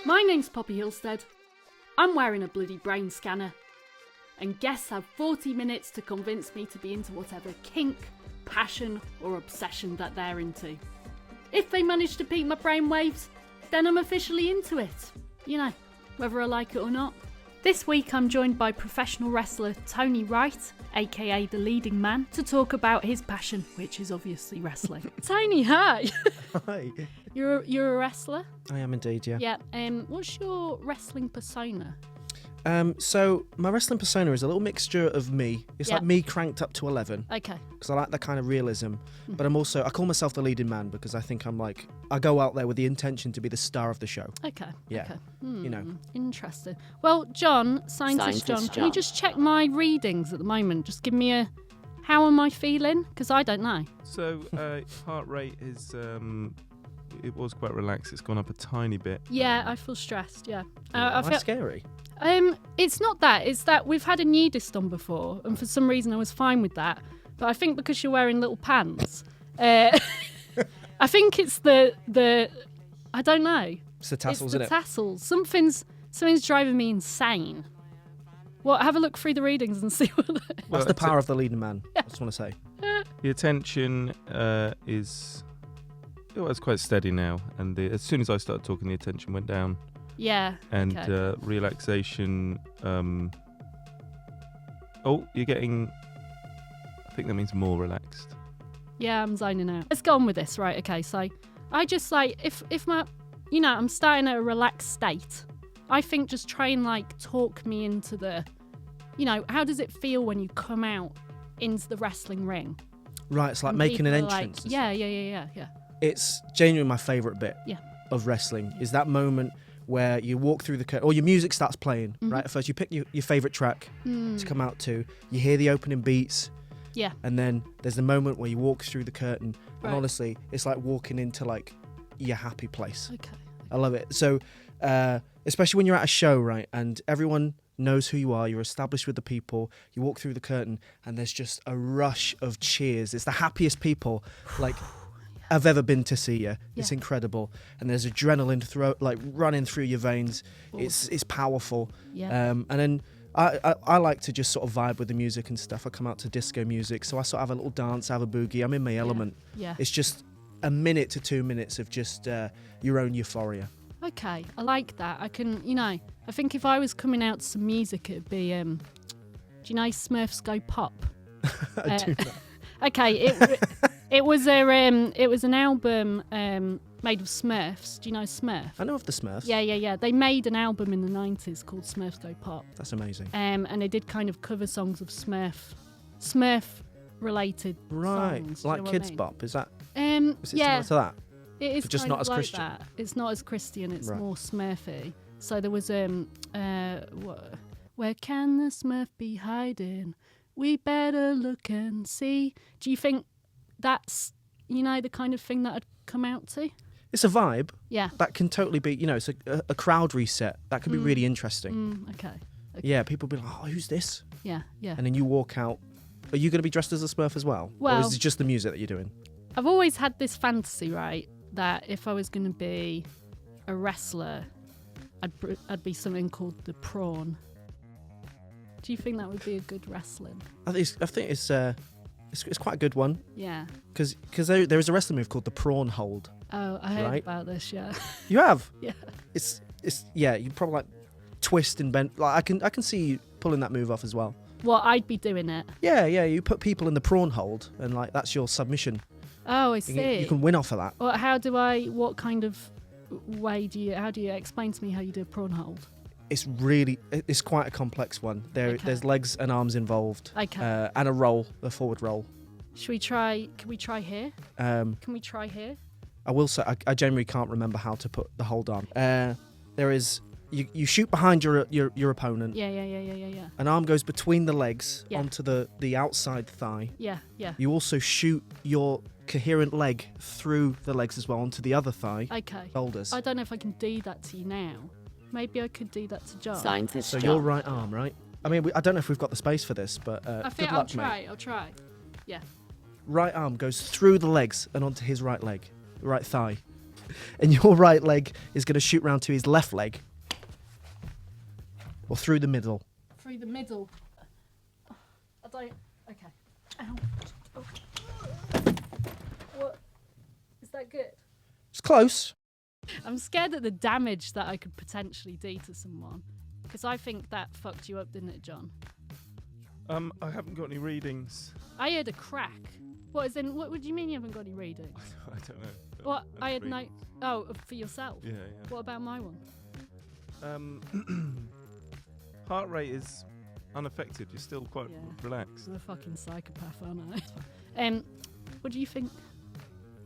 My name's Poppy Hillstead. I'm wearing a bloody brain scanner. And guests have 40 minutes to convince me to be into whatever kink, passion or obsession that they're into. If they manage to peak my brainwaves, then I'm officially into it. You know, whether I like it or not. This week I'm joined by professional wrestler Tony Wright, aka The Leading Man, to talk about his passion, which is obviously wrestling. Tony, hi! Hi. You're a wrestler? I am indeed, yeah. Yeah. What's your wrestling persona? So my wrestling persona is a little mixture of me. It's like me cranked up to 11. Okay. Because I like that kind of realism. But I call myself the leading man because I think I go out there with the intention to be the star of the show. Okay. Yeah. Okay. You know. Interesting. Well, John, Scientist John, can you just check my readings at the moment? Just give me how am I feeling? Because I don't know. So heart rate is, it was quite relaxed. It's gone up a tiny bit. Yeah, I feel stressed, yeah. That's scary. It's not that. It's that we've had a nudist on before, and for some reason I was fine with that. But I think because you're wearing little pants, I think it's the I don't know. It's the tassels, isn't isn't it? it? Tassels. Something's driving me insane. Well, have a look through the readings and see what. That's the power of the leading man. I just want to say. The attention is quite steady now, and as soon as I started talking, the attention went down. Yeah. And okay. Relaxation. You're getting. I think that means more relaxed. Yeah, I'm zoning out. Let's go on with this, right? Okay, so I just like if my, I'm starting at a relaxed state. I think just try and talk me into the, how does it feel when you come out into the wrestling ring? Right, it's like making an entrance. Yeah. It's genuinely my favourite bit of wrestling is that moment where you walk through the curtain, or your music starts playing, right? At first you pick your favourite track to come out to, you hear the opening beats, and then there's the moment where you walk through the curtain, and honestly, it's like walking into your happy place. Okay. I love it. So, especially when you're at a show, right, and everyone knows who you are, you're established with the people, you walk through the curtain, and there's just a rush of cheers. It's the happiest people, I've ever been to see you. It's incredible, and there's adrenaline running through your veins. It's powerful. And then I like to just sort of vibe with the music and stuff. I come out to disco music, so I sort of have a little dance, have a boogie. I'm in my element. Yeah. It's just a minute to 2 minutes of just your own euphoria. Okay, I like that. I can, I think if I was coming out to some music, it'd be, do you know Smurfs Go Pop? I do know. Okay, it was an album made of Smurfs. Do you know Smurf? I know of the Smurfs. Yeah. They made an album in the 90s called Smurfs Go Pop. That's amazing. And they did kind of cover songs of Smurf related songs. Like Kids Bop, is that? Is it similar to that? It is but just kind not of as like Christian. that. It's not as Christian. It's more Smurfy. So there was where can the Smurf be hiding? We better look and see. Do you think that's the kind of thing that I'd come out to? It's a vibe. Yeah. That can totally be. It's a crowd reset. That could be really interesting. Okay. Yeah. People be like, oh, who's this? Yeah. And then you walk out. Are you going to be dressed as a Smurf as well? Well, or is it just the music that you're doing? I've always had this fantasy, right, that if I was going to be a wrestler, I'd be something called the Prawn. Do you think that would be a good wrestling? I think it's quite a good one. Yeah. Because there is a wrestling move called the prawn hold. Oh, I heard about this. Yeah. You have? Yeah. It's you probably twist and bend. I can see you pulling that move off as well. Well, I'd be doing it. Yeah. You put people in the prawn hold, and that's your submission. Oh, I see. You can win off of that. Well, what kind of way how do you explain to me how you do a prawn hold? It's quite a complex one. There's legs and arms involved. Okay. And a forward roll. Can we try here? Can we try here? I will say, I generally can't remember how to put the hold on. There is, you shoot behind your opponent. Yeah. An arm goes between the legs onto the outside thigh. Yeah. You also shoot your coherent leg through the legs as well onto the other thigh. Okay. Shoulders. I don't know if I can do that to you now. Maybe I could do that to John. Scientist so John. your right arm, right? I mean, I don't know if we've got the space for this, but I think good luck, mate. I'll try. Yeah. Right arm goes through the legs and onto his right leg, right thigh. and your right leg is going to shoot round to his left leg, or through the middle. Through the middle. I don't. Okay. Ow. Oh. What? Is that good? It's close. I'm scared at the damage that I could potentially do to someone, because I think that fucked you up, didn't it, John? I haven't got any readings. I heard a crack. What is in? What do you mean you haven't got any readings? I don't know. What? I had no. Oh, for yourself. Yeah. What about my one? Heart rate is unaffected. You're still quite relaxed. I'm a fucking psychopath, aren't I? What do you think?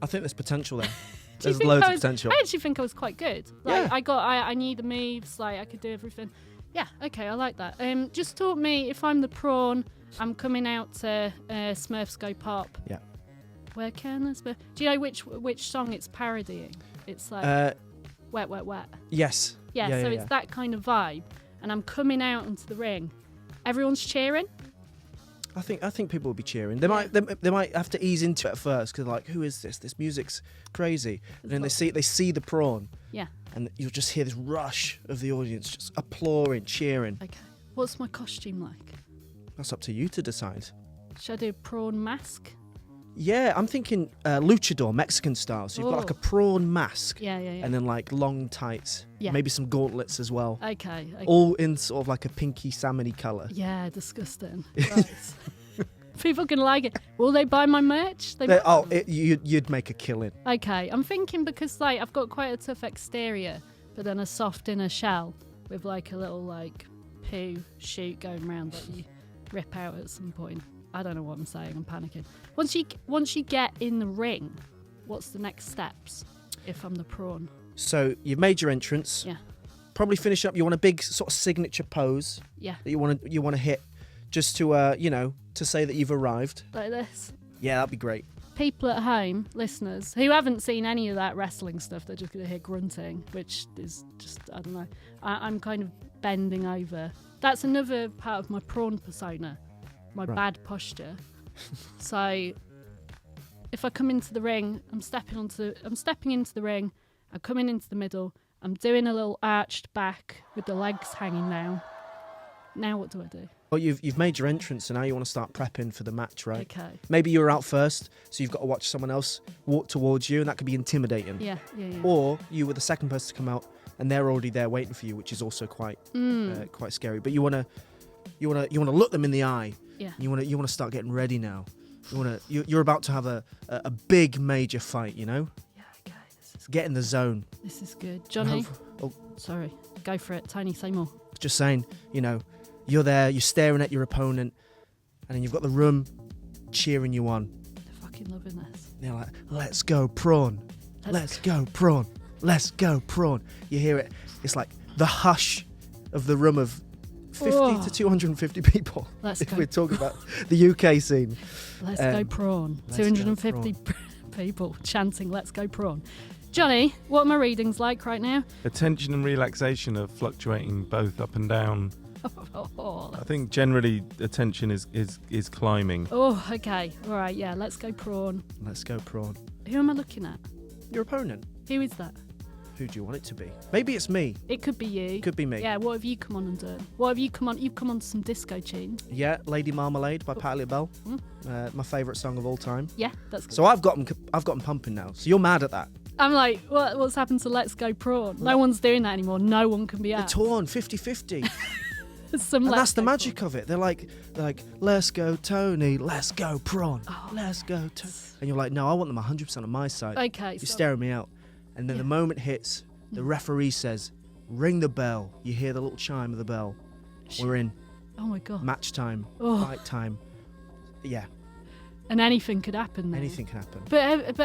I think there's potential there. Do you There's think loads I of was- potential. I actually think I was quite good. Like, Yeah. I knew the moves. Like, I could do everything. Yeah. Okay. I like that. Just taught me if I'm the prawn, I'm coming out to Smurfs Go Pop. Yeah. Where can I Smurf? Do you know which song it's parodying? It's like Wet, Wet, Wet. Yes. Yeah. So it's that kind of vibe, and I'm coming out into the ring. Everyone's cheering. I think people will be cheering. They might have to ease into it at first because like, who is this? This music's crazy. And then they see the prawn. Yeah. And you'll just hear this rush of the audience just applauding, cheering. Okay. What's my costume like? That's up to you to decide. Should I do a prawn mask? Yeah, I'm thinking luchador, Mexican style. So you've got like a prawn mask. Yeah. And then like long tights. Yeah. Maybe some gauntlets as well. Okay. All in sort of like a pinky salmony colour. Yeah, disgusting. Right. People can like it. Will they buy my merch? You'd make a killing. Okay, I'm thinking because like I've got quite a tough exterior, but then a soft inner shell with like a little like poo shoot going round that you rip out at some point. I don't know what I'm saying. I'm panicking. Once you get in the ring, what's the next steps? If I'm the prawn. So you've made your entrance. Yeah. Probably finish up. You want a big sort of signature pose. Yeah. That you want to hit, just to to say that you've arrived. Like this. Yeah, that'd be great. People at home, listeners, who haven't seen any of that wrestling stuff, they're just going to hear grunting, which is just, I don't know. I'm kind of bending over. That's another part of my prawn persona, my bad posture. So if I come into the ring, I'm stepping into the ring, I'm coming into the middle, I'm doing a little arched back with the legs hanging down. Now what do I do? Well, you've made your entrance, and now you want to start prepping for the match, right? Okay. Maybe you're out first, so you've got to watch someone else walk towards you, and that could be intimidating. Yeah. Or you were the second person to come out, and they're already there waiting for you, which is also quite scary. But you wanna look them in the eye. Yeah. You wanna start getting ready now. You're about to have a big major fight. You know. Yeah. Okay. Get in the zone. This is good, Johnny. Sorry. Go for it, Tony. Say more. Just saying. You're there. You're staring at your opponent, and then you've got the room cheering you on. They're fucking loving this. They're like, "Let's go, prawn! Let's go, prawn! Let's go, prawn!" You hear it. It's like the hush of the room of 50 to 250 people. Let's if go. we're talking about the UK scene. Let's go prawn. let's 250 go people chanting "Let's go prawn." Johnny, what are my readings like right now? Attention and relaxation are fluctuating both up and down. Oh, I think generally attention is climbing. Okay. All right, yeah, let's go prawn. Let's go, prawn. Who am I looking at? Your opponent. Who is that? Who do you want it to be? Maybe it's me. It could be you. Could be me. Yeah, what have you come on and done? What have you come on? You've come on to some disco tunes. Yeah, Lady Marmalade by Patti LaBelle. My favourite song of all time. Yeah, that's good. So I've got them pumping now. So you're mad at that. I'm like, what's happened to Let's Go Prawn? No one's doing that anymore. No one can be They're out. torn 50-50. And that's the magic of it. They're like, let's go, Tony. Let's go, prawn. Let's go, Tony. And you're like, no, I want them 100% on my side. Okay. You're staring me out. And then the moment hits, the referee says, ring the bell. You hear the little chime of the bell. We're in. Oh my God. Match time. Oh. Fight time. Yeah. And anything could happen now. Anything can happen. But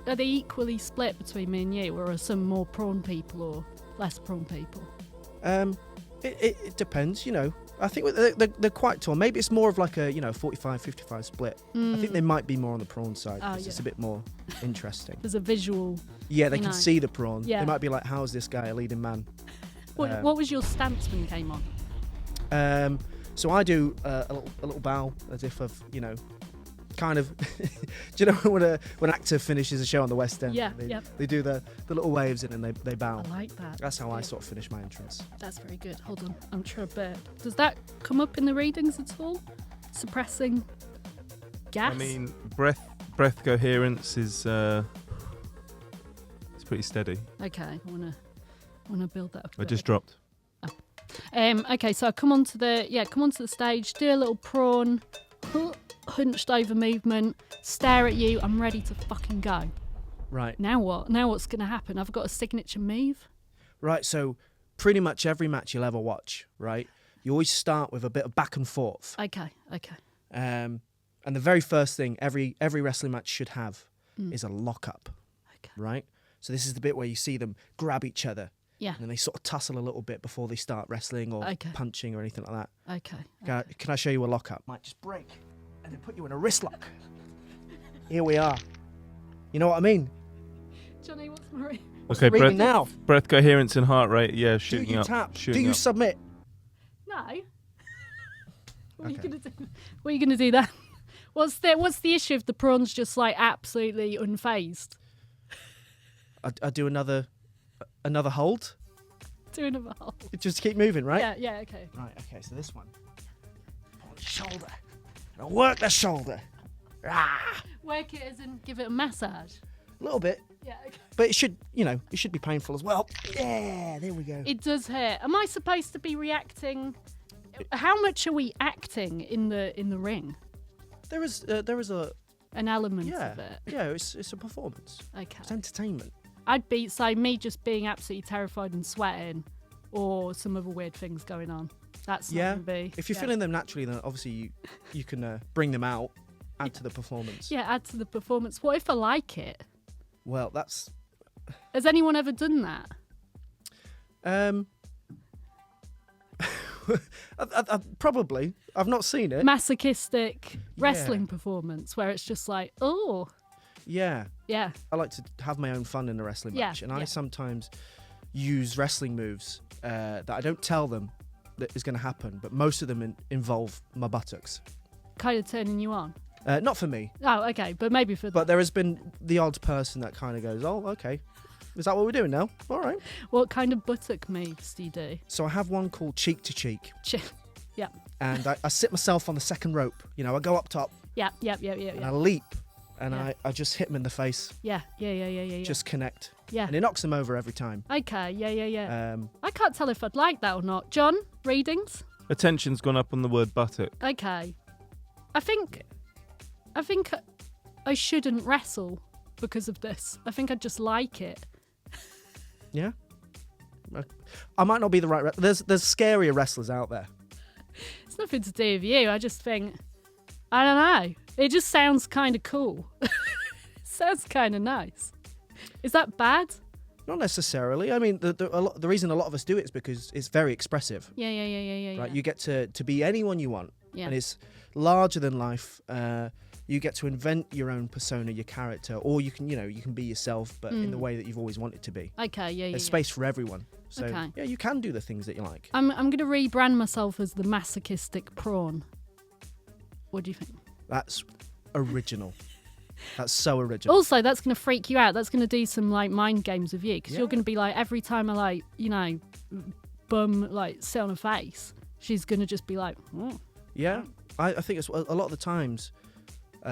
are they equally split between me and you, or are some more prawn people or less prawn people? It depends, I think they're quite torn. Maybe it's more of like a 45-55 split. I think they might be more on the prawn side because it's a bit more interesting. There's a visual. Yeah, they can see the prawn. Yeah. They might be like, how's this guy a leading man? What was your stance when you came on? So I do a little bow as if I've kind of. Do you know when an actor finishes a show on the West End? Yeah, They do the little waves in and they bow. I like that. That's how I sort of finish my entrance. That's very good. Hold on, I'm sure a bit. Does that come up in the readings at all? Suppressing gas? I mean, breath coherence is it's pretty steady. Okay, I wanna build that up. I just dropped. Okay, so I come onto the stage, do a little prawn, hunched over movement, stare at you. I'm ready to fucking go. Right. Now what? Now what's gonna happen? I've got a signature move. Right. So pretty much every match you'll ever watch, right? You always start with a bit of back and forth. Okay. And the very first thing every wrestling match should have is a lock-up. Okay. Right? So this is the bit where you see them grab each other. Yeah. And then they sort of tussle a little bit before they start wrestling or punching or anything like that. Okay. Can I show you a lock-up? Might just break and then put you in a wrist lock. Here we are. You know what I mean? Johnny, what's my Okay, reading now? breath coherence and heart rate. Yeah, shooting Do you up. tap? Shooting Do you up. submit? No. What are you Okay. gonna do? What are you gonna do then? What's the issue if the prawn's just like absolutely unfazed? I do another hold. Do another hole. You just keep moving, right? Yeah, okay. Right, okay, so this one. On the shoulder. And I work the shoulder. Ah, Work it as in give it a massage. a little bit. Yeah, okay. But it should be painful as well. Yeah, there we go. It does hurt. Am I supposed to be reacting? How much are we acting in the ring? There is a An element of it. yeah. It's a performance. Okay. It's entertainment. I'd be me just being absolutely terrified and sweating, or some other weird things going on. That's not gonna be. If you're feeling them naturally, then obviously you can bring them out, add to the performance. Yeah, add to the performance. What if I like it? Well, that's Has anyone ever done that? probably. I've not seen it. Masochistic wrestling performance where it's just like, oh, Yeah. yeah, I like to have my own fun in a wrestling match, and I sometimes use wrestling moves that I don't tell them that is going to happen, but most of them involve my buttocks. kind of turning you on. Not for me, Oh, okay, but maybe for but there has been the odd person that kind of goes, "Oh, okay, is that what we're doing now? All right." What kind of buttock moves do you do? So I have one called cheek to cheek, Yeah, and I sit myself on the second rope. You know, I go up top yeah, and I leap, and Yeah. I just hit them in the face, yeah. just connect, Yeah. and it knocks them over every time. Okay, yeah. Um, I can't tell if I'd like that or not. John, readings? Attention's gone up on the word buttock. Okay. I think I shouldn't wrestle because of this. I think I'd just like it. Yeah. I might not be the right. There's scarier wrestlers out there. It's nothing to do with you. I just think, I don't know. It just sounds kind of cool. Sounds kind of nice. Is that bad? Not necessarily. I mean, the reason a lot of us do it is because it's very expressive. Yeah. Right. You get to be anyone you want, Yeah. and it's larger than life. You get to invent your own persona, your character, or you can be yourself, but in the way that you've always wanted to be. Okay, yeah. There's space for everyone. So Okay. yeah, you can do the things that you like. I'm going to rebrand myself as the masochistic prawn. What do you think? That's original. That's so original. Also, that's going to freak you out. That's going to do some like mind games with you because Yeah. you're going to be like, every time I sit on her face, she's going to just be like, oh. Yeah, I think it's a lot of the times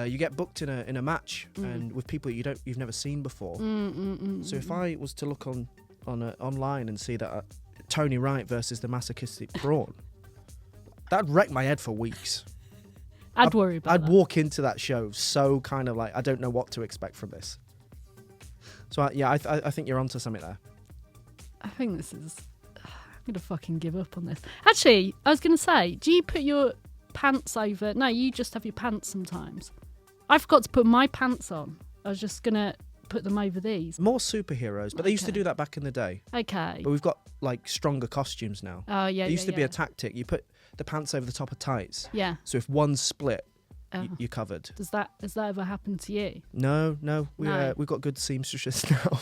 you get booked in a match and with people you've never seen before. So if I was to look online and see that Tony Wright versus the masochistic prawn, that'd wreck my head for weeks. I'd worry about I'd that. walk into that show so kind of like I don't know what to expect from this. So I think you're onto something there. I think this is. I'm going to fucking give up on this. Actually, I was going to say, do you put your pants over? No, you just have your pants sometimes. I forgot to put my pants on. I was just going to put them over these. More superheroes, but they used to do that back in the day. Okay. But we've got like stronger costumes now. Oh, yeah. It used to be a tactic. You put the pants over the top of tights. Yeah. So if one's split, Oh. you're covered. Has that ever happened to you? No. No. We've got good seamstresses now.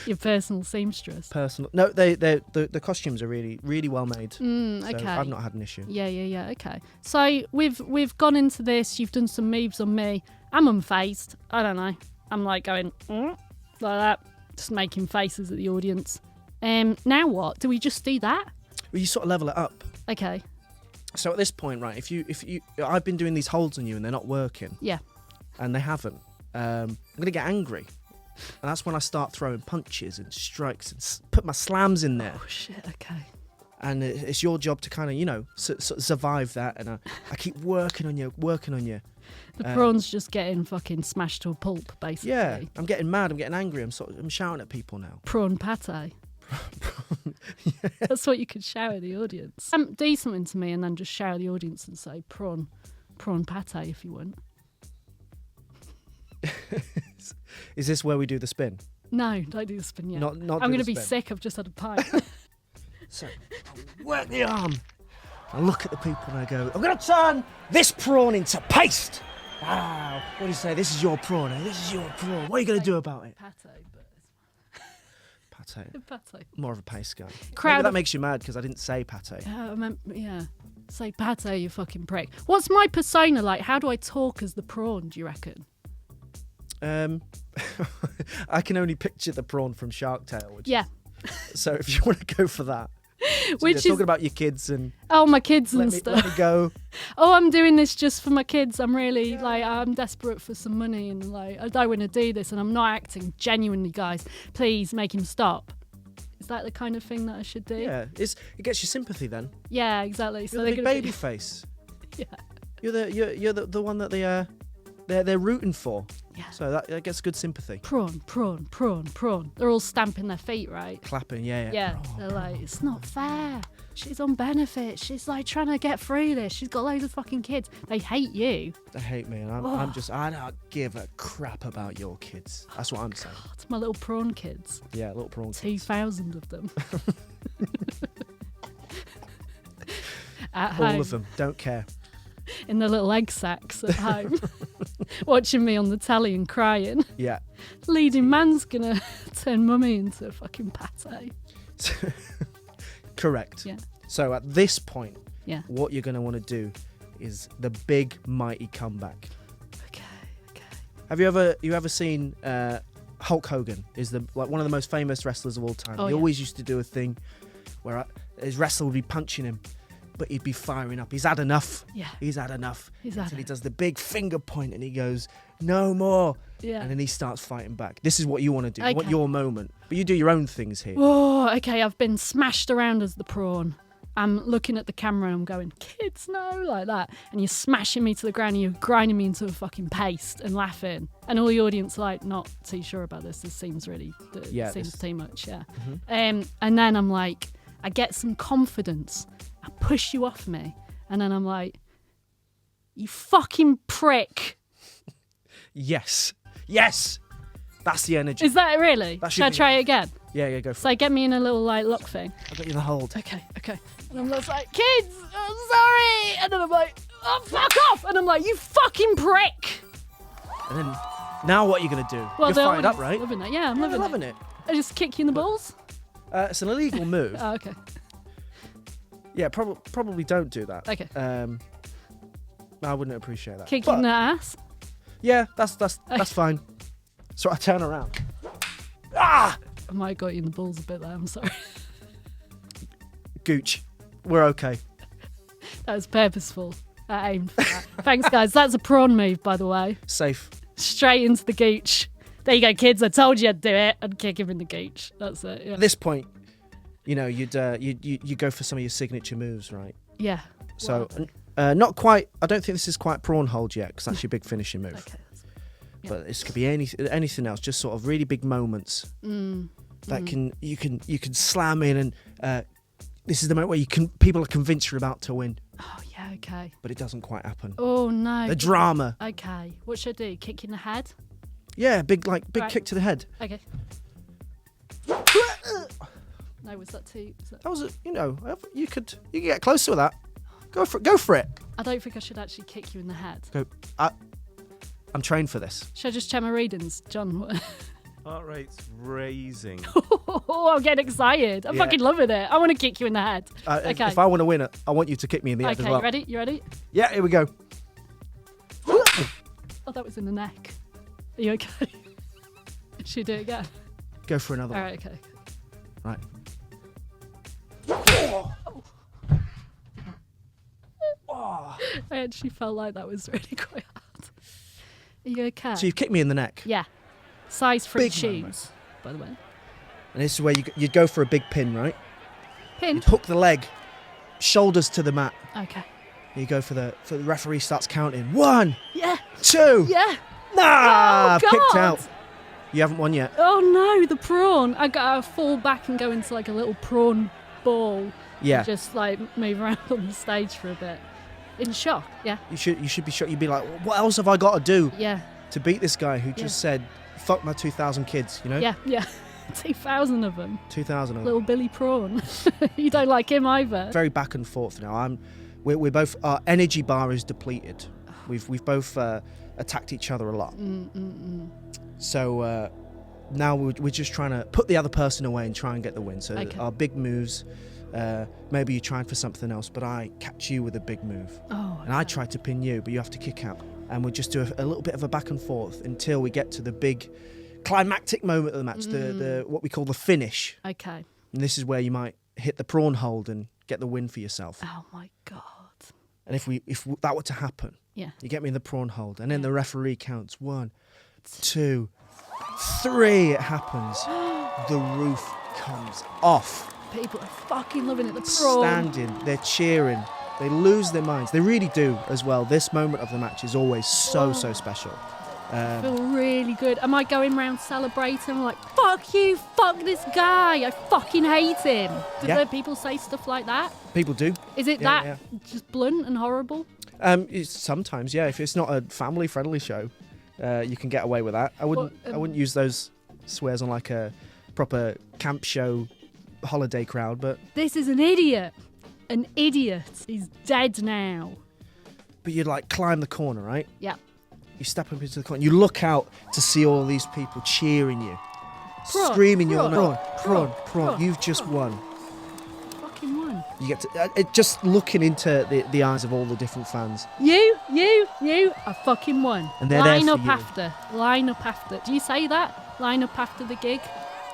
Your personal seamstress. Personal. No, the costumes are really, really well made. Okay. So I've not had an issue. Yeah. Okay. So we've gone into this. You've done some moves on me. I'm unfazed. I don't know. I'm like going like that, just making faces at the audience. Now what? Do we just do that? Well, you sort of level it up. Okay. So at this point, right? If you, I've been doing these holds on you and they're not working. Yeah. And they haven't. I'm gonna get angry, and that's when I start throwing punches and strikes and put my slams in there. Oh shit. Okay. And it's your job to kind of, survive that. And I keep working on you. The prawn's just getting fucking smashed to a pulp, basically. Yeah, I'm getting mad. I'm getting angry. I'm shouting at people now. Prawn pate. Yeah. That's what you could shout at the audience. Do something to me and then just shout at the audience and say prawn pate if you want. Is this where we do the spin? No, don't do the spin yet. Not I'm going to do the be spin. sick. I've just had a pint. So, I work the arm. I look at the people and I go, I'm going to turn this prawn into paste. Wow. What do you say? This is your prawn, eh? This is your prawn. What are you going to do about it? Pate, but Pate. More of a paste guy. Crowd Maybe that of- makes you mad because I didn't say pate. yeah. Say pate, you fucking prick. What's my persona like? How do I talk as the prawn, do you reckon? I can only picture the prawn from Shark Tale. Yeah. So if you want to go for that. So Which you're is talking about your kids and my kids and let stuff. me go. Oh, I'm doing this just for my kids. I'm really I'm desperate for some money and I don't want to do this and I'm not acting genuinely, guys. Please make him stop. Is that the kind of thing that I should do? Yeah, it gets your sympathy then. Yeah, exactly. So You're the big gonna baby face. Yeah. You're the one that they're rooting for. Yeah. So that gets good sympathy. Prawn. They're all stamping their feet, right? Clapping, yeah. Yeah, they're like, it's not fair. She's on benefits. She's like trying to get through this. She's got loads of fucking kids. They hate you. They hate me, and I don't give a crap about your kids. That's what I'm saying. It's my little prawn kids. Yeah, little prawn kids. 2,000 of them. At All home, of them. Don't care. in their little egg sacks at home, watching me on the telly and crying. Yeah. Leading man's gonna turn mummy into a fucking pate. Correct. Yeah. So at this point, Yeah. what you're going to want to do is the big mighty comeback. Okay. Have you ever seen Hulk Hogan? Is one of the most famous wrestlers of all time. Oh, He yeah. always used to do a thing where his wrestler would be punching him, but he'd be firing up. He's had enough. Yeah. He's had enough. He's had Until he it. does the big finger point and he goes, no more. Yeah. And then he starts fighting back. This is what you want to do. You want Okay. your moment. But you do your own things here. Oh, okay. I've been smashed around as the prawn. I'm looking at the camera and I'm going, kids, no, like that. And you're smashing me to the ground and you're grinding me into a fucking paste and laughing. And all the audience are like, not too sure about this. This seems really, seems too much, yeah. Mm-hmm. And then I'm like, I get some confidence. I push you off me. And then I'm like, you fucking prick. Yes. That's the energy. Is that it really? That should Should I be- try it again? Yeah, go for So get me in a little lock thing. it. I'll get you the hold. Okay. And I'm just like, kids, I'm sorry. And then I'm like, oh, fuck off. And I'm like, you fucking prick. And then, now what are you going to do? Well, You're they're fired up, all right? Loving it. Yeah, I'm Yeah, loving, loving it. I just kick you in the balls. It's an illegal move. Oh, okay. Yeah, probably don't do that. Okay. I wouldn't appreciate that. Kick you in the ass. Yeah, that's fine. So I turn around. Ah! I might have got you in the balls a bit there. I'm sorry. Gooch. We're okay. That was purposeful. I aimed for that. Thanks, guys. That's a prawn move, by the way. Safe. Straight into the gooch. There you go, kids. I told you I'd do it. I'd kick him in the gooch. That's it. Yeah. At this point, you'd go for some of your signature moves, right? Yeah. So not quite. I don't think this is quite prawn hold yet, because that's your big finishing move. Okay. Yeah. But this could be anything else. Just sort of really big moments that you can slam in, and this is the moment where people are convinced you're about to win, Oh, yeah, okay. but it doesn't quite happen. Oh, no. The drama. Okay. What should I do? Kick you in the head? Yeah, big Right. kick to the head. Okay. No, was that too... That was you could get closer with that. Go for it. I don't think I should actually kick you in the head. Go. I'm trained for this. Should I just check my readings, John? Heart rate's raising. Oh, I'm getting excited. I'm fucking loving it. I want to kick you in the head. Okay. If I want to win it, I want you to kick me in the head as well. Okay, you ready? Yeah, here we go. Oh, that was in the neck. Are you okay? Should we do it again? Go for another All one. right, okay. Right. I actually felt like that was really quite hard. Are you okay? So you've kicked me in the neck. Yeah. Size 3 Big shoes, moment. by the way. And this is where you'd go for a big pin, right? Pin. You'd hook the leg, shoulders to the mat. Okay. You go for the referee starts counting. 1, Yeah. 2. Yeah. Nah, Oh, I've kicked God. out. You haven't won yet. Oh no, the prawn. I gotta fall back and go into like a little prawn ball. Yeah. And just like move around on the stage for a bit. In shock. Yeah. You should be sure. You'd be like, what else have I got to do Yeah. to beat this guy who just said, "Fuck my 2,000 kids," you know? Yeah. Yeah. 2,000 of them. 2,000 of them. Little Billy Prawn. You don't like him either. Very back and forth now. We're both, our energy bar is depleted. We've both attacked each other a lot. So now we're just trying to put the other person away and try and get the win. So Okay. our big moves, maybe you're trying for something else, but I catch you with a big move. Oh. And I try to pin you, but you have to kick out. And we'll just do a little bit of a back and forth until we get to the big climactic moment of the match, the what we call the finish. Okay. And this is where you might hit the prawn hold and get the win for yourself. Oh my God. And if that were to happen, Yeah. you get me in the prawn hold, and then the referee counts 1, 2, 3. It happens. The roof comes off. People are fucking loving it. The prawn. Standing, they're cheering. They lose their minds. They really do as well. This moment of the match is always so special. I feel really good. Am I going round celebrating? I'm like, fuck you, fuck this guy. I fucking hate him. Do Yeah. there people say stuff like that? People do. Is it Yeah, just blunt and horrible? Sometimes, yeah. If it's not a family-friendly show, you can get away with that. I wouldn't use those swears on like a proper camp show holiday crowd, but This is an idiot. An idiot. He's dead now. you'd like climb the corner, right? Yeah. You step up into the corner. You look out to see all these people cheering you, Prawn, screaming your prawn, name. prawn, Prawn. prawn, You've just won. Fucking won. You get to just looking into the eyes of all the different fans. You, I fucking won. And they're there Line for up you. after. Line up after. Do you say that? Line up after the gig?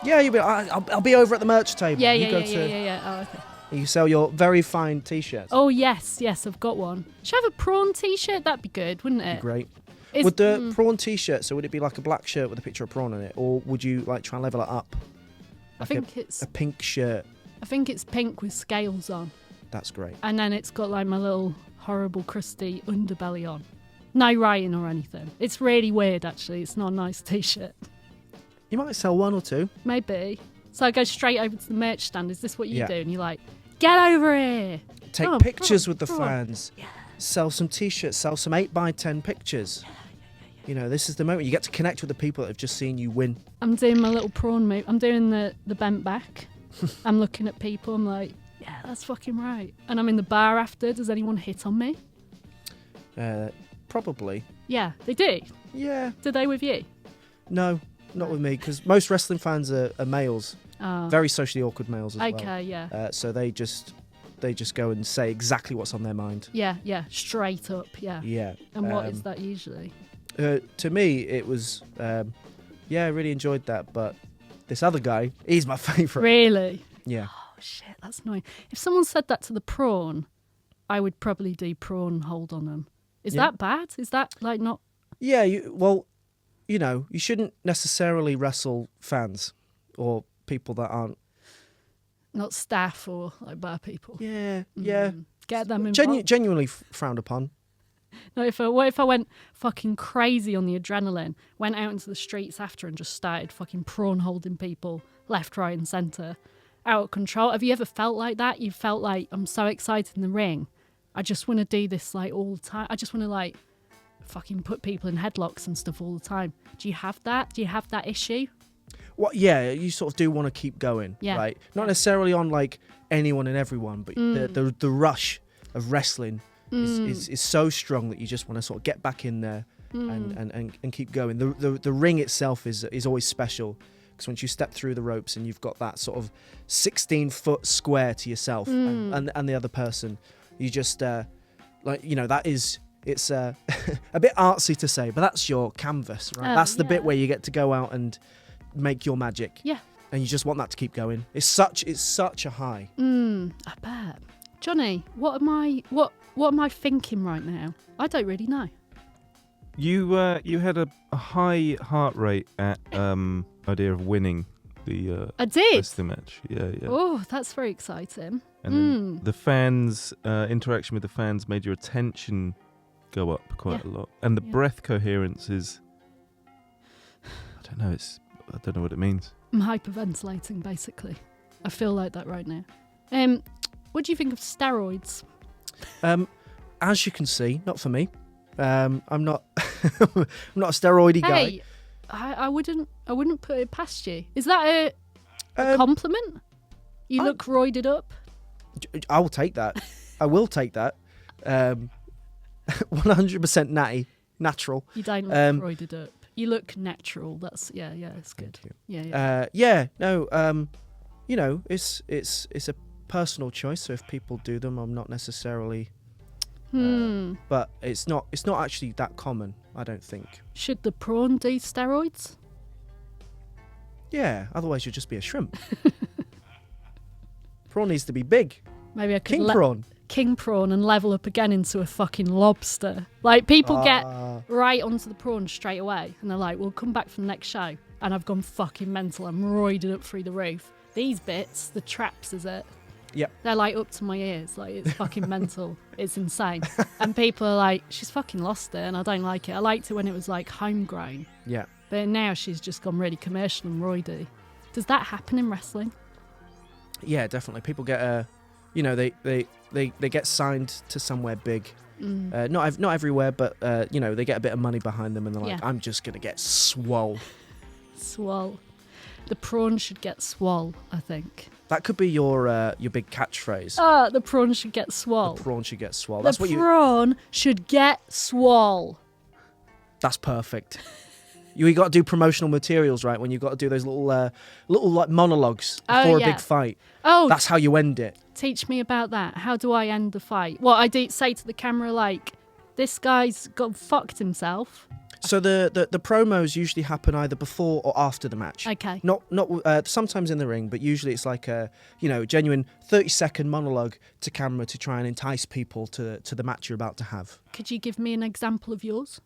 Yeah, you'll be. I'll be over at the merch table. Yeah, you yeah, go yeah, to, yeah, yeah. Oh, okay. You sell your very fine T-shirts. Oh, yes, I've got one. Should I have a prawn t-shirt? That'd be good, wouldn't it? Great. It's- Would the prawn T-shirt? So would it be like a black shirt with a picture of prawn on it, or would you like try and level it up? I Like think it's a pink shirt. pink with scales on, That's great. and then it's got like my little horrible crusty underbelly on. No writing or anything. It's really weird, actually. It's not a nice t-shirt. You might sell one or two. Maybe. So I go straight over to the merch stand. Is this what you Yeah. do? And you're like, get over here. Take Prawn, pictures prawn, with the prawn. fans. Yeah. Sell some T-shirts. Sell some 8x10 pictures. You know, this is the moment you get to connect with the people that have just seen you win. I'm doing my little prawn move. I'm doing the bent back. I'm looking at people. I'm like, yeah, that's fucking right. And I'm in the bar after. Does anyone hit on me? Probably. Yeah, they do. Yeah. Do they with you? No, not with me, because most wrestling fans are males. Oh. Very socially awkward males as well. Okay, yeah. So they just go and say exactly what's on their mind. Yeah, straight up, yeah. Yeah. And what is that usually? To me, it was, I really enjoyed that. But this other guy, he's my favourite. Really? Yeah. Oh, shit, that's annoying. If someone said that to the prawn, I would probably do prawn hold on them. Is Yeah. that bad? Is that, like, not... Yeah, you shouldn't necessarily wrestle fans or people that aren't. Not staff or, like, bar people? Yeah. Get them involved. Genuinely frowned upon. No, what if I went fucking crazy on the adrenaline, went out into the streets after and just started fucking prawn holding people left, right and centre, out of control? Have you ever felt like that? You felt like, I'm so excited in the ring, I just want to do this like all the time. I just want to like fucking put people in headlocks and stuff all the time. Do you have that? Do you have that issue? Well, yeah, you sort of do want to keep going, Yeah. right? Not necessarily on like anyone and everyone, but the rush of wrestling is so strong that you just want to sort of get back in there and keep going. The ring itself is always special, because once you step through the ropes and you've got that sort of 16-foot square to yourself and the other person, you just it's a bit artsy to say, but that's your canvas, right? That's the bit where you get to go out and make your magic. Yeah. And you just want that to keep going. It's such a high. I bet. Johnny, what am I thinking right now? I don't really know. You had a high heart rate at idea of winning the I did. wrestling match. Yeah. Oh, that's very exciting. And then the fans interaction with the fans made your attention go up quite a lot, and the breath coherence is, I don't know what it means. I'm hyperventilating, basically. I feel like that right now. What do you think of steroids? As you can see, not for me. I'm not I'm not a steroidy guy. Hey, I wouldn't put it past you. Is that a compliment? You look roided up. I will take that. I will take that. 100% natty, natural. You don't look roided up. You look natural. That's it's good. It's a personal choice. So if people do them, I'm not necessarily. But it's not actually that common, I don't think. Should the prawn do steroids? Yeah, otherwise you'd just be a shrimp. Prawn needs to be big. Maybe I could King prawn and level up again into a fucking lobster. Like, people get right onto the prawn straight away, and they're like, we'll come back for the next show. And I've gone fucking mental. I'm roided up through the roof. These bits, the traps, is it? Yep. They're like up to my ears. Like, it's fucking mental. It's insane. And people are like, she's fucking lost it, and I don't like it. I liked it when it was like homegrown. Yeah. But now she's just gone really commercial and roidy. Does that happen in wrestling? Yeah, definitely. People get they get signed to somewhere big. Not everywhere, but they get a bit of money behind them, and they're like, I'm just gonna get swole. Swole. The prawn should get swole, I think. That could be your big catchphrase. The prawn should get swole. The prawn should get swole. The prawn should get swole. That's perfect. You got to do promotional materials, right? When you've got to do those little like monologues before a big fight. Oh, that's how you end it. Teach me about that. How do I end the fight? Well, I do say to the camera, like, this guy's got fucked himself. So the promos usually happen either before or after the match. Okay. Not sometimes in the ring, but usually it's like a genuine 30-second monologue to camera to try and entice people to the match you're about to have. Could you give me an example of yours?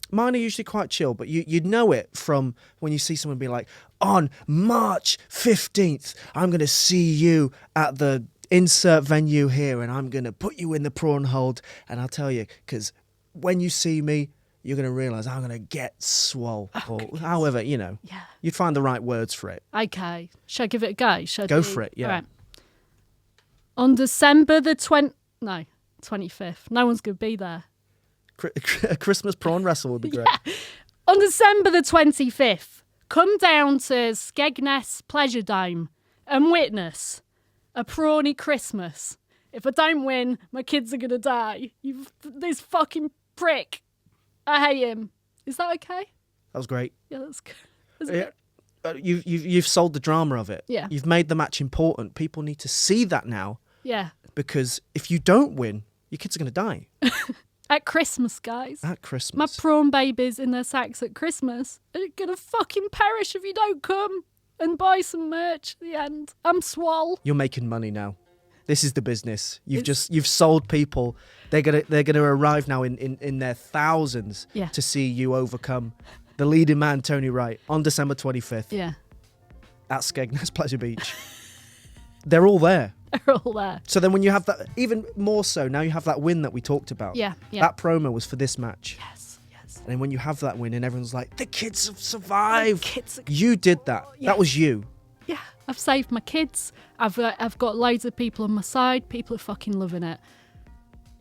Mine are usually quite chill, but you'd know it from when you see someone be like, on March 15th, I'm going to see you at the insert venue here, and I'm going to put you in the prawn hold, and I'll tell you, because when you see me, you're going to realise I'm going to get swole. Or however, you'd find the right words for it. Okay. Should I give it a go? Go for it, yeah. All right. On December the 25th, no one's going to be there. A Christmas prawn wrestle would be great. Yeah. On December the 25th, come down to Skegness Pleasure Dome and witness a prawny Christmas. If I don't win, my kids are going to die. This fucking prick. I hate him. Is that okay? That was great. Yeah, that's good. You've sold the drama of it. Yeah. You've made the match important. People need to see that now. Yeah. Because if you don't win, your kids are going to die. At Christmas, guys. At Christmas. My prawn babies in their sacks at Christmas are going to fucking perish if you don't come and buy some merch at the end. I'm swole. You're making money now. This is the business. You've sold people. They're gonna arrive now in their thousands to see you overcome the leading man, Tony Wright, on December 25th. Yeah. At Skegness Pleasure Beach. They're all there. They're all there. So then when you have that, even more so, now you have that win that we talked about. Yeah. That promo was for this match. Yes. And then when you have that win and everyone's like, the kids have survived. Kids you did that. Yeah. That was you. Yeah. I've saved my kids. I've got loads of people on my side. People are fucking loving it.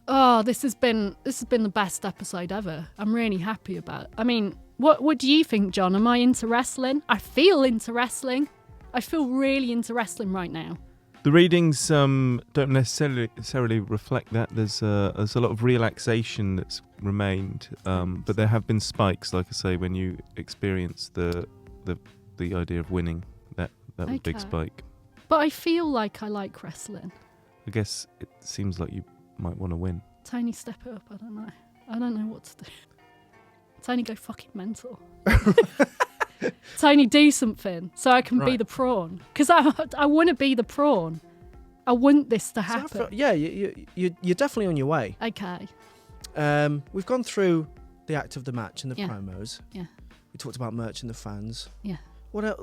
Oh, this has been the best episode ever. I'm really happy about it. I mean, what do you think, John? Am I into wrestling? I feel into wrestling. I feel really into wrestling right now. The readings don't necessarily reflect that. There's a lot of relaxation that's remained, but there have been spikes, like I say, when you experience the idea of winning. That was a big spike. But I feel like I like wrestling. I guess it seems like you might want to win. Tiny, step it up. I don't know. I don't know what to do. Tiny, go fucking mental. Tiny, do something so I can be the prawn. Because I want to be the prawn. I want this to happen. You're definitely on your way. Okay. We've gone through the act of the match and the Yeah. promos. Yeah. We talked about merch and the fans. Yeah. What else,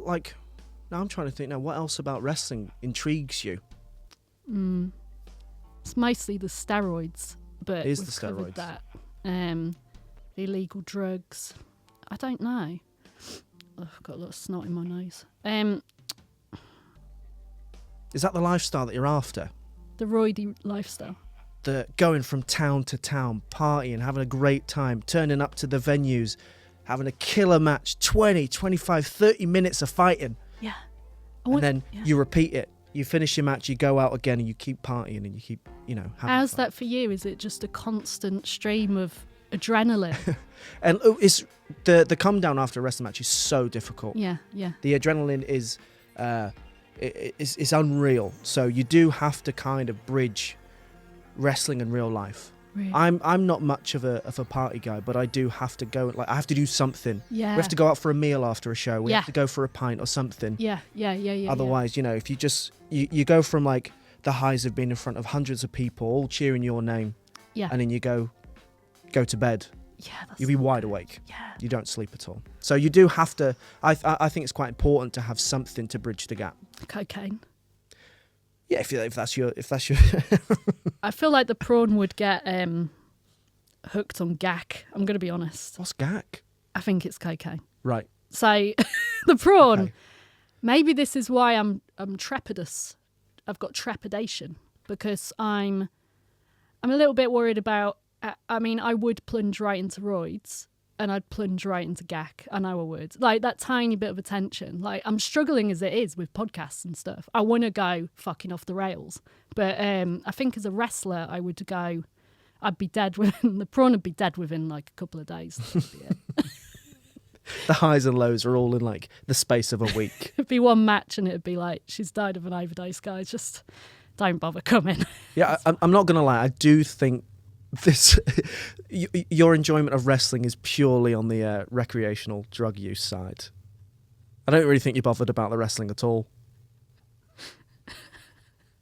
now I'm trying to think now, what else about wrestling intrigues you? It's mostly the steroids, but It is we've the covered steroids. that. The illegal drugs. I don't know. Oh, I've got a lot of snot in my nose. Is that the lifestyle that you're after? The roidy lifestyle. The going from town to town, partying, having a great time, turning up to the venues, having a killer match, 20, 25, 30 minutes of fighting. Yeah. And then you repeat it. You finish your match, you go out again, and you keep partying, and you keep, having How's fun. that for you? Is it just a constant stream of adrenaline? And it's the come down after a wrestling match is so difficult. Yeah. The adrenaline is it's unreal. So you do have to kind of bridge wrestling and real life. Really? I'm not much of a party guy, but I do have to go. I have to do something. Yeah. We have to go out for a meal after a show. We Yeah. have to go for a pint or something. Yeah. Otherwise, if you just you go from like the highs of being in front of hundreds of people all cheering your name, Yeah. and then you go to bed. Yeah. That's You'll be wide awake. Yeah. You don't sleep at all. So you do have to. I think it's quite important to have something to bridge the gap. Cocaine. Yeah, if that's your. I feel like the prawn would get hooked on gack. I'm going to be honest. What's gack? I think it's cocaine. Right. So the prawn. Okay. Maybe this is why I'm trepidous. I've got trepidation because I'm a little bit worried about. I mean, I would plunge right into roids and I'd plunge right into gack. I know I would. Like that tiny bit of attention. Like I'm struggling as it is with podcasts and stuff. I want to go fucking off the rails. But I think as a wrestler, I would go, I'd be dead within, the prawn would be dead within like a couple of days. That'd be it. The highs and lows are all in like the space of a week. It'd be one match and it'd be like, she's died of an overdose, guys. Just don't bother coming. Yeah, I'm not going to lie. I do think this your enjoyment of wrestling is purely on the recreational drug use side. I don't really think you're bothered about the wrestling at all.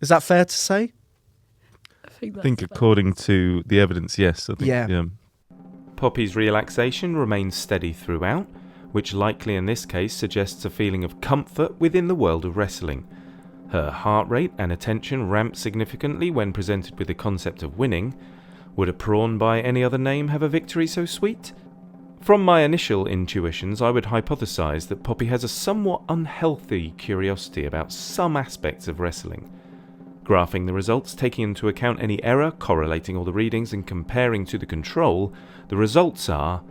Is that fair to say? I think according to the evidence, yes. I think, Yeah. Poppy's relaxation remains steady throughout, which likely in this case suggests a feeling of comfort within the world of wrestling. Her heart rate and attention ramp significantly when presented with the concept of winning. Would a prawn by any other name have a victory so sweet? From my initial intuitions, I would hypothesize that Poppy has a somewhat unhealthy curiosity about some aspects of wrestling. Graphing the results, taking into account any error, correlating all the readings and comparing to the control, the results are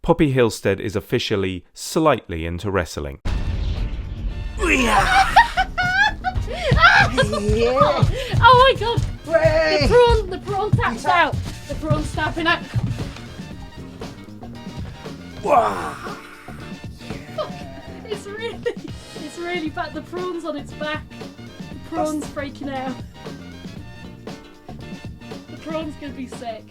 Poppy Hillstead is officially slightly into wrestling. Oh my god! The prawn taps out! The prawn's tapping out! Wow. It's really bad. The prawn's on its back. The prawn's freaking out. The prawn's gonna be sick.